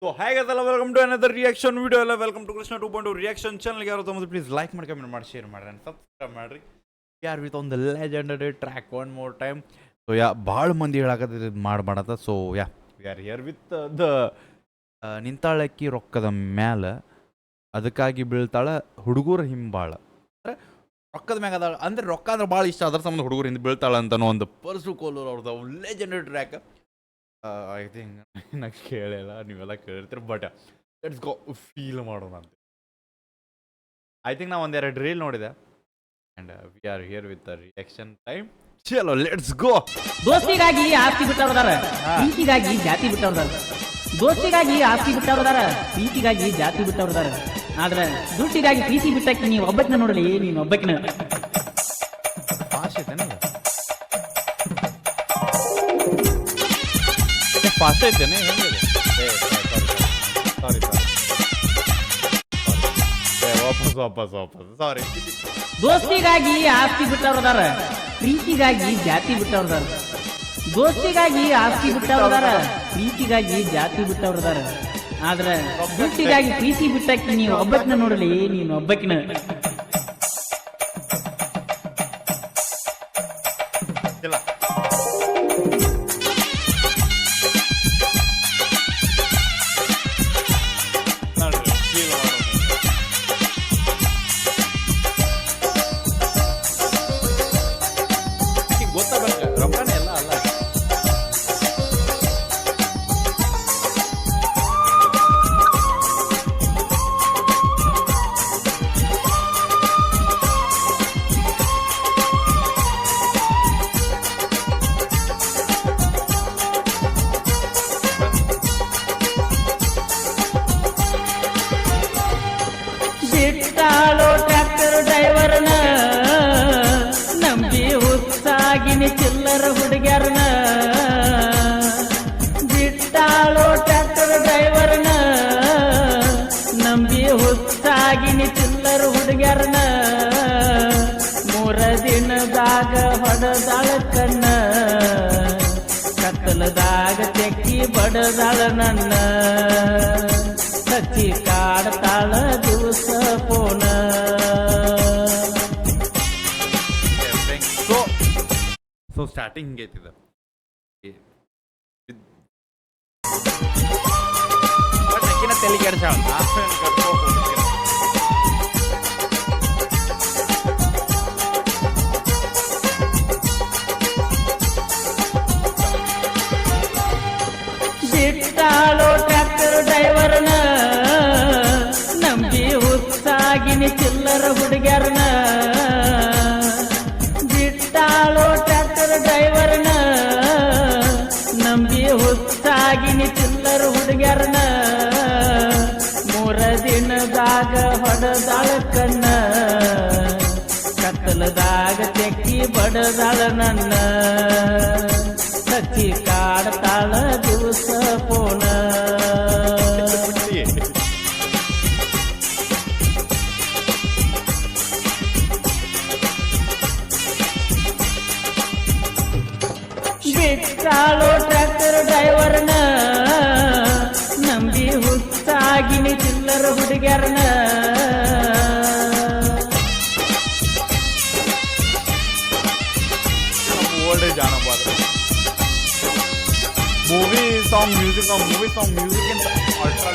So hi guys, hello, welcome to another reaction video. Hello, welcome to Krishna 2.2 reaction channel. ಯಾರು ತಮ್ಮದು please like ಮಾಡಿ comment ಮಾಡಿ share ಮಾಡಿ and subscribe ಮಾಡ್ರಿ. ಯಾರ್ with on the legendary track one more time. So ಭಾಳ ಮಂದಿ ಹೇಳಕತ್ತಿದ್ದು ಮಾಡತ್ತ. So we are here with the ನಿಂತಾಳಕ್ಕಿ ರೊಕ್ಕದ ಮ್ಯಾಲ ಅದಕ್ಕಾಗಿ ಬೀಳ್ತಾಳ ಹುಡುಗರ ಹಿಂಬಾಳ. ಅಂದರೆ ರೊಕ್ಕದ ಮ್ಯಾಗ ಅದಾಳ ಅಂದರೆ ರೊಕ್ಕ ಅಂದ್ರೆ ಭಾಳ ಇಷ್ಟ, ಅದ್ರ ಸಂಬಂಧ ಹುಡುಗರು ಹಿಂದೆ ಬೀಳ್ತಾಳ ಅಂತನೋ ಒಂದು ಪರ್ಸು ಕೋಲೂರು ಅವ್ರದ್ದು ಲೆಜೆಂಡರಿ ಟ್ರ್ಯಾಕ್. ಐ ಥಿಂಕ್ ನಾನು ಕೇಳಿಲ್ಲ, ನೀವೆಲ್ಲ ಕೇಳಿರ್ತೀರಿ, ಬಟ್ ಲೆಟ್ಸ್ ಗೋ ಫೀಲ್ ಮಾಡೋಣ ಅಂತ. ಐ ಥಿಂಕ್ ನಾವು ಒಂದೆರಡು ರೀಲ್ ನೋಡಿದೆ and we are here with the reaction time. ಚಲೋ ಲೆಟ್ಸ್ ಗೋ. ದೋಸ್ತಿಗಾಗಿ ಆಸ್ತಿ ಬಿಟ್ಟವ್ರದಾರ, ಪ್ರೀತಿಗಾಗಿ ಜಾತಿ ಬಿಟ್ಟವ್ರದಾರ. ದೋಸ್ತಿಗಾಗಿ ಆಸ್ತಿ ಬಿಟ್ಟವ್ರದಾರ, ಪ್ರೀತಿಗಾಗಿ ಜಾತಿ ಬಿಟ್ಟವ್ರದಾರ. ಆದ್ರೆ ದುಡ್ಡಿಗಾಗಿ ಪ್ರೀತಿ ಬಿಟ್ಟಕ್ಕೆ ನೀವು ಒಬ್ಬಕ್ನ ನೋಡಲಿ, ನೀನು ಒಬ್ಬಕ್ನ. Fast ಐತೇನೆ, fast ಐತೇನೆ. ಸಾರಿ ವಾಪಸ್ ಸಾರಿ. ದೋಸ್ತಿಗಾಗಿ ಆಸ್ತಿ ಬಿಟ್ಟವ್ರದಾರ, ಪ್ರೀತಿಗಾಗಿ ಜಾತಿ ಬಿಟ್ಟವ್ರದಾರ. ದೋಸ್ತಿಗಾಗಿ ಆಸ್ತಿ ಬಿಟ್ಟವ್ರದಾರ, ಪ್ರೀತಿಗಾಗಿ ಜಾತಿ ಬಿಟ್ಟವ್ರದಾರ. ಆದ್ರೆ ದುಡ್ಡಿಗಾಗಿ ಪ್ರೀತಿ ಬಿಟ್ಟಕ್ಕೆ ನೀವು ಒಬ್ಬಕ್ನ ನೋಡಲಿ, ನೀನು ಒಬ್ಬಕ್ನ. ಇಲ್ಲ ಗೊತ್ತಾಗತ್ತೆ, ರೊಕ್ಕನೇ ಎಲ್ಲ ಅಲ್ಲ. ಬಿಟ್ಟಾಳೋ ಟ್ರ್ಯಾಕ್ಟರ್ ಡ್ರೈವರ್ನ, ನಂಬಿ ಹುಸ್ಸಾಗಿನಿ ಚಿಲ್ಲರ ಹುಡುಗ್ಯಾರನ. ಬಿಟ್ಟಾಳೋ ಟ್ರ್ಯಾಕ್ಟರ್ ಡ್ರೈವರ್ನ, ನಂಬಿ ಹುಸ್ಸಾಗಿನಿ ಚಿಲ್ಲರ ಹುಡುಗ್ಯಾರನ. 3 ದಿನದಾಗ ಹೊಡೆದಾಳ ಕಣ್ಣ, ಕತ್ತಲದಾಗ ತೆಕ್ಕಿ ಬಡದಾಳ ನನ್ನ. ಹಚ್ಚಿ ಕಾಡ್ತಾಳ ದಿವಸ ಪೋನ. ಸೊ ಸ್ಟಾರ್ಟಿಂಗ್ ಹಿಂಗೈತಿದೆ. ಬಟ್ ಅಕ್ಕಿನ ತಲೆ ಕೆಡ್ಸಾಳ. ಬಿಟ್ಟಾಳೋ ಟ್ರ್ಯಾಕ್ಟರ್ ಡ್ರೈವರ್ನ, ನಂಬಿ ಹುಸ್ಸಾಗಿನಿ ಚಿಲ್ಲರ ಹುಡುಗ್ಯಾರನ. ಬಿಟ್ಟಾಳೋ ಟ್ರ್ಯಾಕ್ಟರ್ ಡ್ರೈವರ್ನ, ನಂಬಿ ಹುಸ್ಸಾಗಿನಿ ಚಿಲ್ಲರ ಹುಡುಗ್ಯಾರನ. 3 ದಿನದಾಗ ಹೊಡೆದಾಳ ಕಣ್ಣ, ಕತ್ತಲದಾಗ ತೆಕ್ಕಿ ಬಡದಾಳ ನನ್ನ. ಹಚ್ಚಿ ಕಾಡ್ತಾಳ ದಿವಸ ಪೋನ. ಬಿಟ್ಟಾಳೋ ಟ್ರ್ಯಾಕ್ಟರ್ ಡ್ರೈವರ್ನ, ನಂಬಿ ಹುಸ್ಸಾಗಿನಿ ಚಿಲ್ಲರ ಹುಡುಗ್ಯಾರನ. ಓಲ್ಡ್ ಜಾನಪದ ಮೂವಿ ಸಾಂಗ್ ಮ್ಯೂಸಿಕ್ ಅಂತ ಅಲ್ಟ್ರಾ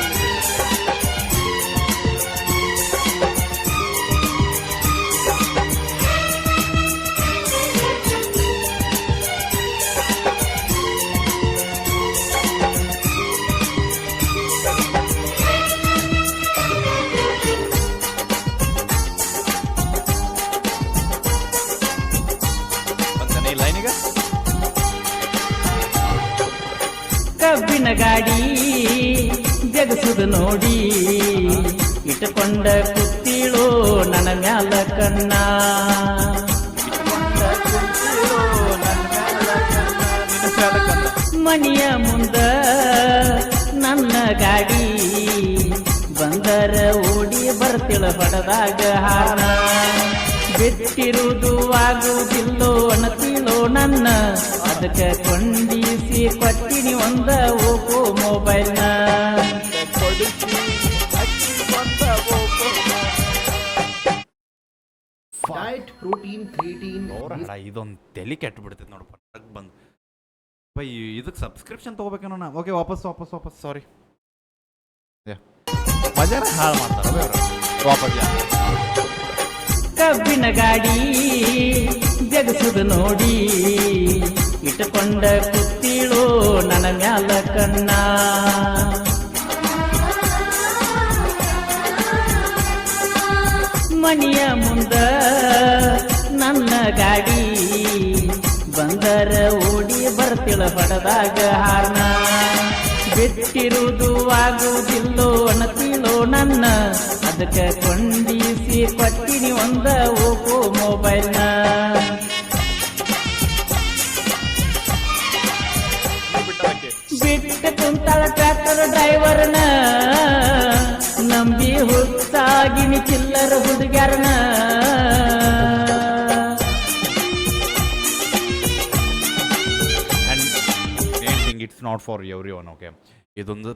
ಅಂತಾನೆ ಲೈನಿಗ. ಕಬ್ಬಿನ ಗಾಡಿ ಜಗಸುದು ನೋಡಿ, ಇಟ್ಟುಕೊಂಡ ಕುತ್ತಿಳೋ ನನ್ನ ಮ್ಯಾಲ ಕಣ್ಣ. ಮನೆಯ ಮುಂದ ನನ್ನ ಗಾಡಿ ಬಂದರ ಓಡಿ ಬರ್ತಿಳ ಹೊಡೆದಾಗ ಹಾರ. ಬಿಟ್ಟಿರುವುದು ಆಗುವುದಿಲ್ಲೋ ಅನ್ನತಿಳೋ ನನ್ನ, ಅದಕ್ಕೆ ಕೊಂಡಿಸಿ ಕೊಟ್ಟಿನಿ ಒಂದ ಓಪೋ ಮೊಬೈಲ್ನ. ಡಯಟ್ ಪ್ರೋಟೀನ್ ಕ್ರಿಯೇಟಿನ್ ನೋಡೋಣ ಇದೊಂದು ತಲೆ ಕೆಟ್ಟು ಬಿಡ್ತೈತೆ ನೋಡಪ್ಪ ಟಕ್ ಬಂದು ಬೈ ಇದಕ್ಕೆ ಸಬ್ಸ್ಕ್ರಿಪ್ಷನ್ ತೊಗೋಬೇಕೇನೋ ನಾ ಓಕೆ ವಾಪಸ್ ಸಾರಿ ಮಜಾನ ಹಾಳು ಮಾಡ್ತಾರೆ ವಾಪಸ್ ಕಬ್ಬಿನ ಗಾಡಿ ಜಗಸುದು ನೋಡಿ ಇಟ್ಟುಕೊಂಡ ಕುತ್ತಿಳೋ ನನ್ನ ಮ್ಯಾಲ ಕಣ್ಣ ಮನೆಯ ಮುಂದ ನನ್ನ ಗಾಡಿ ಬಂದರ ಓಡಿ ಬರ್ತಿಳ ಬಡದಾಗ ಹಾರ್ನ ಬಿಟ್ಟಿರುವುದು ಆಗುವುದಿಲ್ಲೋ ಅನ್ನತಿಳೋ ನನ್ನ ಅದಕ್ಕೆ ಕೊಂಡಿಸಿ ಕೊಟ್ಟಿನಿ ಒಂದ ಓಪೋ ಮೊಬೈಲ್ನ ಬಿಟ್ಟು ಕುಂತಾಳ ಟ್ರ್ಯಾಕ್ಟರ್ ಡ್ರೈವರ್ನ ನಂಬಿ ಹುಟ್ಟಾಗಿನಿ ಚಿಲ್ಲರ ಹುಡುಗ್ಯಾರನ it's not for everyone okay ಇದೊಂದು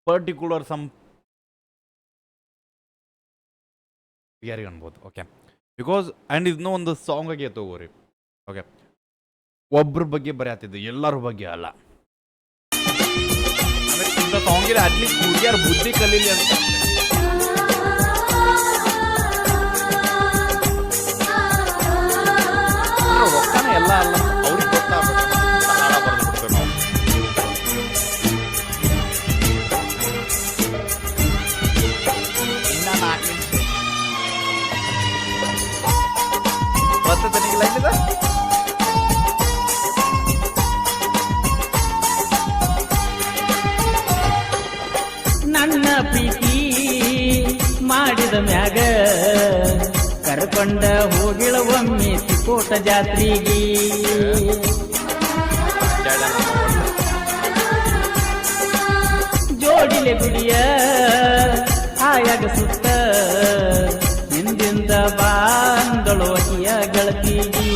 ಪರ್ಟಿಕ್ಯುಲರ್ ಸಮ್ ಯಾರಿಗೆ ಅನ್ಬೋದು ಓಕೆ ಬಿಕಾಸ್ ಆ್ಯಂಡ್ ಇದನ್ನೂ ಒಂದು ಸಾಂಗ್ ಆಗಿ ತಗೋರಿ ಓಕೆ ಒಬ್ರ ಬಗ್ಗೆ ಬರೆಯತ್ತಿದ್ದು ಎಲ್ಲರ ಬಗ್ಗೆ ಅಲ್ಲ ಇಂಥ ಸಾಂಗಿಲ್ಲ ಅಟ್ಲೀಸ್ಟ್ ಹುಡುಗಿಯರ ಬುದ್ಧಿ ಕಲೀಲಿ ಅಂತ ರೊಕ್ಕನ ಎಲ್ಲ ಅಲ್ಲ ಅವ್ರಿಗೆ ಗೊತ್ತಾಗಬೇಕು ಹಾಡ ಬರೆದ್ಬಿಡ್ತೇವೆ ನಾವು ಇನ್ನ 4 ನಿಮಿಷ ಮತ್ತೆ ತನಿಗೆ ಲೈನ್ ಇದೆ ನನ್ನ ಪ್ರೀತಿ ಮಾಡಿದ ಮ್ಯಾಗ ಕರ್ಕೊಂಡ ಹೋಗಿಳ ಒಮ್ಮೆ ತಿಕೋಟ ಜಾತ್ರೆಗೆ ಜೋಡಿಲೆ ಗುಡಿಯ ಆಯಾಗ ಸುತ್ತ ಹಿಂದಿಂದ ಬಾಂದಳು ಅಕಿಯ ಗಳತಿಗಿ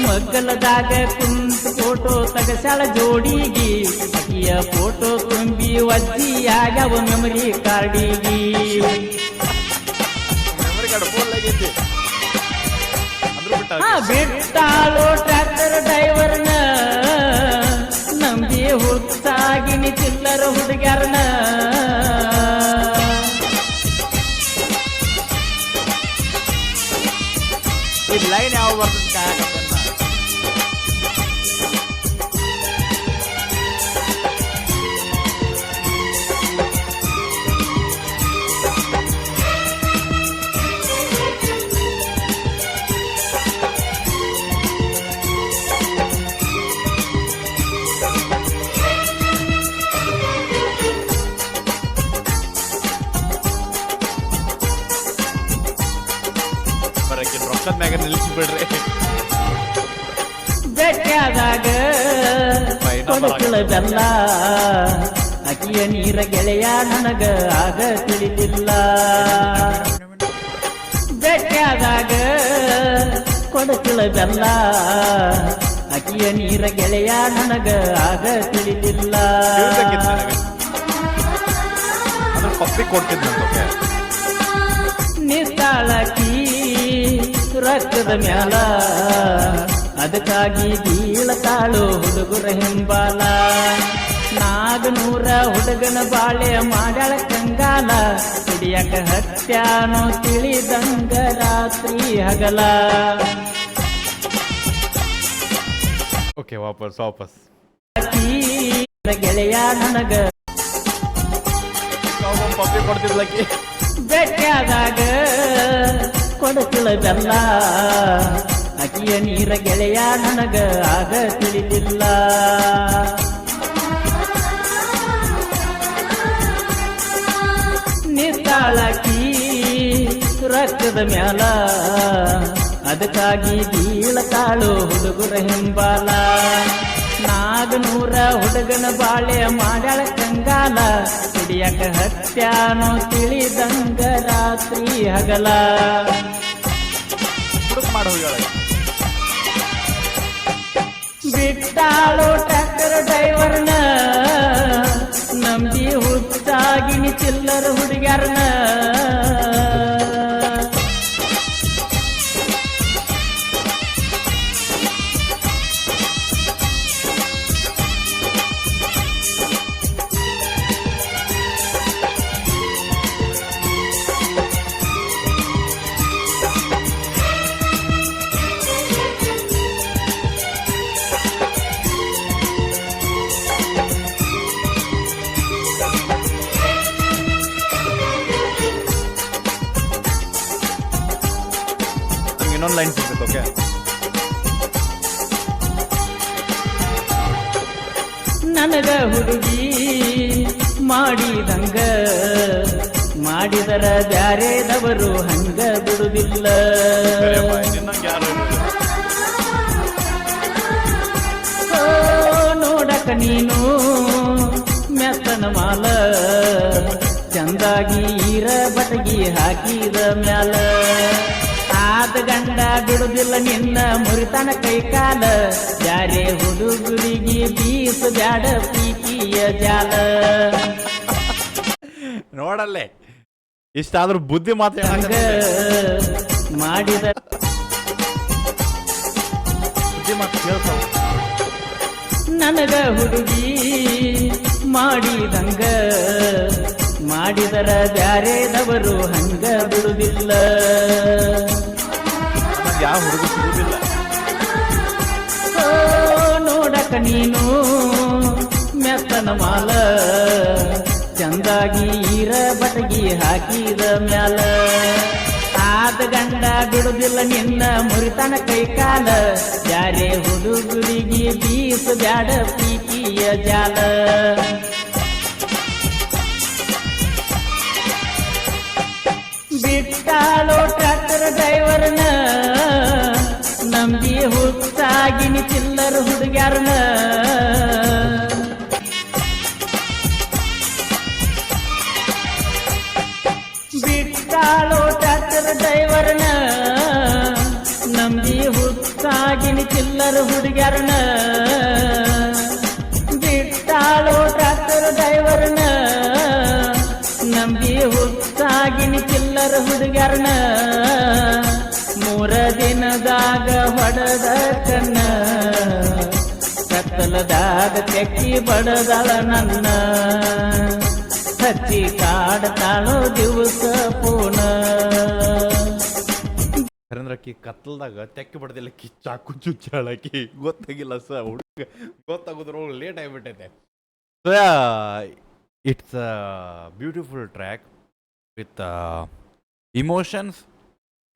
ಮಗ್ಗಲದಾಗ ಕುಂತು ಫೋಟೋ ತಗಸಾಳ ಜೋಡಿಗಿ ಅಕಿಯ ಫೋಟೋ ತುಂಬಿ ಒಜ್ಜಿ ಆಗ್ಯಾವ ಮೆಮರಿ ಕಾರ್ಡಿಗಿ ಬಿಟ್ಟಾಳೋ ಟ್ರ್ಯಾಕ್ಟರ್ ಡ್ರೈವರ್ನ ನಂಬಿ ಹುಟ್ಟಾಗಿನಿ ಚಿಲ್ಲರ ಹುಡುಗ್ಯಾರನ ಈ ಲೈನ್ ಯಾವ ಬರ್ತದೆ ಬರಕ್ಕೆ ರೊಕ್ಕದ ಮ್ಯಾಗ ನಿಲ್ಲಿಸ್ಬಿಡ್ರಿ ಬೆಟ್ಟಾದಾಗ ಕೊಡಕಳ ಬೆಲ್ಲ ಅಕಿಯ ನೀರ ಗೆಳೆಯ ನನಗ ಆಗ ತಿಳಿದಿಲ್ಲ ಬೆಟ್ಟಾದಾಗ ಕೊಡಕಳ ಬೆಲ್ಲ ಅಕಿಯ ನೀರ ಗೆಳೆಯ ನನಗ ಆಗ ತಿಳಿದಿಲ್ಲ ಅದ್ರ ಪಪ್ಪಿ ಕೊಡ್ತಿದ್ದೆ ನಿಸ್ತಾಳಕಿ ರಕ್ತದ ಮ್ಯಾಲ ಅದಕ್ಕಾಗಿ ಬೀಳತಾಳು ಹುಡುಗರ ಹಿಂಬಾಲ 400 ಹುಡುಗನ ಬಾಳೆ ಮಾಡ್ಯಾಳ ಕಂಗಾಲ ಹಿಡಿಯಕ ಹತ್ಯಾನೋ ತಿಳಿದಂಗ ರಾತ್ರಿ ಹಗಲ ಓಕೆ ವಾಪಸ್ ಗೆಳೆಯ ನನಗ ಪಪ್ಪಿ ಕೊಡ್ತಿದ್ಲಕ್ಕಿ ಬೆಟ್ಟಾದಾಗ ಕೊಡಕಳ ಬೆಲ್ಲ ಅಕಿಯ ನೀರ ಗೆಳೆಯ ನನಗ ಆಗ ತಿಳಿದಿಲ್ಲ ನಿಸ್ತಾಳಕಿ ರಕ್ತದ ಮ್ಯಾಲ ಅದಕ್ಕಾಗಿ ಬೀಳತಾಳು ಹುಡುಗರ ಹಿಂಬಾಲ 400 ಹುಡುಗನ ಬಾಳೆ ಮಾಡ್ಯಾಳ ಕಂಗಾಲ ಹಿಡಿಯಕ ಹತ್ಯಾನೋ ತಿಳಿದಂಗ ರಾತ್ರಿ ಹಗಲ ಮಾಡೋ ಬಿಟ್ಟಾಳು ಟ್ರ್ಯಾಕ್ಟರ್ ಡ್ರೈವರ್ನ ನಂಬಿ ಹುಚ್ಚಾಗಿನಿ ಚಿಲ್ಲರ ಹುಡುಗ್ಯಾರನ ನಂಗೆ ಇನ್ನೊಂದು ಲೈನ್ ಸಿಗ್ತೈತೆ ಓಕೆ. ನನಗ ಹುಡುಗಿ ಮಾಡಿದಂಗ ಮಾಡಿದರ ಬ್ಯಾರೆದವರು ಹಂಗ ಬಿಡುದಿಲ್ಲ. ಯಾರು ಓ, ನೋಡಕ ನೀನು ಮೆತ್ತನ ಮಾಲ ಚಂದಾಗಿ ಈರ ಬಟಗಿ ಹಾಕಿದ ಮ್ಯಾಲ ಆದ ಗಂಡ ಬಿಡುದಿಲ್ಲ ನಿನ್ನ ಮುರಿತನ ಕೈ ಕಾಲ ಯಾರೇ ಹುಡುಗರಿಗೆ ಬೀಸ ಬ್ಯಾಡ ಪ್ರೀತಿಯ ಜಾಲ. ನೋಡಲ್ಲೇ ಇಷ್ಟಾದ್ರೂ ಬುದ್ಧಿ ಮಾತು ಹಂಗ ಮಾಡಿದ ಬುದ್ಧಿ ಮಾತು ಕೇಳ್ತಾವ. ನನಗ ಹುಡುಗಿ ಮಾಡಿದಂಗ ಮಾಡಿದರ ಬ್ಯಾರೆದವರು ಹಂಗ ಬಿಡುದಿಲ್ಲ. ಯಾವ ಹುಡುಗ ಸಿಗುದಿಲ್ಲ. ಓ, ನೋಡಕ ನೀನು ಮೆತ್ತನ ಮಾಲ ಚಂದಾಗಿ ಈರ ಬಟಗಿ ಹಾಕಿದ ಮ್ಯಾಲ ಆದ ಗಂಡ ಬಿಡುದಿಲ್ಲ ನಿನ್ನ ಮುರಿತನ ಕೈ ಕಾಲ ಯಾರೇ ಹುಡುಗರಿಗೆ ಬೀಸ ಬ್ಯಾಡ ಪ್ರೀತಿಯ ಜಾಲ. ಬಿಟ್ಟಾಳೋ ಟ್ರ್ಯಾಕ್ಟರ್ ಡ್ರೈವರ್ನ ನಂಬಿ ಹುಚ್ಚಾಗಿನಿ ಚಿಲ್ಲರ ಹುಡುಗ್ಯಾರನ ಬಿಟ್ಟಾಳೋ ಟ್ರ್ಯಾಕ್ಟರ್ ಡ್ರೈವರ್ನ ನಂಬಿ ಹುಚ್ಚಾಗಿನಿ ಚಿಲ್ಲರ ಹುಡುಗ್ಯಾರನ ಬಿಟ್ಟಾಳೋ ಟ್ರ್ಯಾಕ್ಟರ್ ಡ್ರೈವರ್ನ ನಂಬಿ ಹುಚ್ಚಾಗಿನಿ ಚಿಲ್ಲರ ಹುಡುಗ್ಯಾರನ ಮೂರ ದಿನದಾಗ ಹೊಡೆದ ಕಣ್ಣ ಕತ್ತಲದಾಗ ತೆಕ್ಕಿ ಬಡದಳ ನನ್ನ ಹಚ್ಚಿ ಕಾಡ್ತಾಳೋ ದಿವಸ ಪೂನ. ಹರೇಂದ್ರಕ್ಕಿ ಕತ್ಲದಾಗ ತೆಕ್ಕಿ ಬಡ್ದಿಲ್ಲ ಚಾಕು ಚುಚ್ಚಾಳಕಿ ಗೊತ್ತಾಗಿಲ್ಲ ಸ ಹುಡುಗ ಗೊತ್ತಾಗೋದ್ರೊಳಗೆ ಲೇಟ್ ಆಗಿಬಿಟ್ಟೈತೆ. So it's a beautiful track with emotions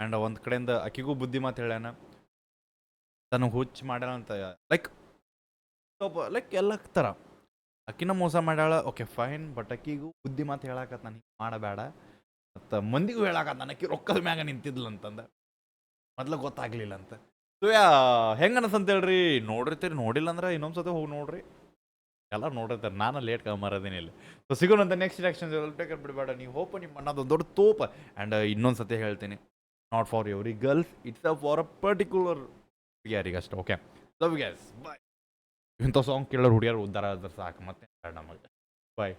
and ಒಂದು ಕಡೆಯಿಂದ ಅಕ್ಕಿಗೂ ಬುದ್ಧಿ ಮಾತು ಹೇಳ್ಯಾನ ತನಗೆ ಹುಚ್ಚು ಮಾಡ್ಯಾಳ ಅಂತ ಲೈಕ್ ಸ್ವಲ್ಪ ಲೈಕ್ ಎಲ್ಲ ಥರ ಅಕ್ಕಿನ ಮೋಸ ಮಾಡ್ಯಾಳ ಓಕೆ ಫೈನ್ ಬಟ್ ಅಕ್ಕಿಗೂ ಬುದ್ಧಿ ಮಾತು ಹೇಳಾಕತ್ ನಾನು ಹಿಂಗೆ ಮಾಡಬೇಡ ಮತ್ತು ಮಂದಿಗೂ ಹೇಳಾಕತ್ ನಾನು ಅಕ್ಕಿ ರೊಕ್ಕದ ಮ್ಯಾಗ ನಿಂತಿದ್ಲು ಅಂತಂದ ಮೊದ್ಲು ಗೊತ್ತಾಗ್ಲಿಲ್ಲ ಅಂತ. ಸೊ ಹೆಂಗೆ ಅನಸಂತ ಹೇಳ್ರಿ ನೋಡಿರ್ತೀರಿ ನೋಡಿಲ್ಲ ಅಂದ್ರೆ ಇನ್ನೊಂದು ಸತಿ ಹೋಗಿ ನೋಡ್ರಿ ಎಲ್ಲ ನೋಡಿರ್ತಾರೆ ನಾನು ಲೇಟ್ ಕಮ್ಮರದೇನೆ ಇಲ್ಲಿ. ಸೊ ಸಿಗೋಣಂತ ನೆಕ್ಸ್ಟ್ ರಿಯಾಕ್ಷನ್ ಟೇಕರ್ ಬಿಡಬೇಡ ನೀವು ಹೋಪ ನಿಮ್ಮ ಅನ್ನೋದು ದೊಡ್ಡ ತೋಪ. ಆ್ಯಂಡ್ ಇನ್ನೊಂದು ಸತಿ ಹೇಳ್ತೀನಿ not for every girls it's a for a particular ಹುಡುಗಿಯಾರಿಗಷ್ಟೇ. Okay love guys bye. ಇಂಥ ಸಾಂಗ್ ಕೇಳೋರು ಹುಡುಗಿಯರು ಉದ್ದಾರ ಆದ್ರೆ ಸಾಕು ಮತ್ತೆ ನಮಗೆ ಬಾಯ್.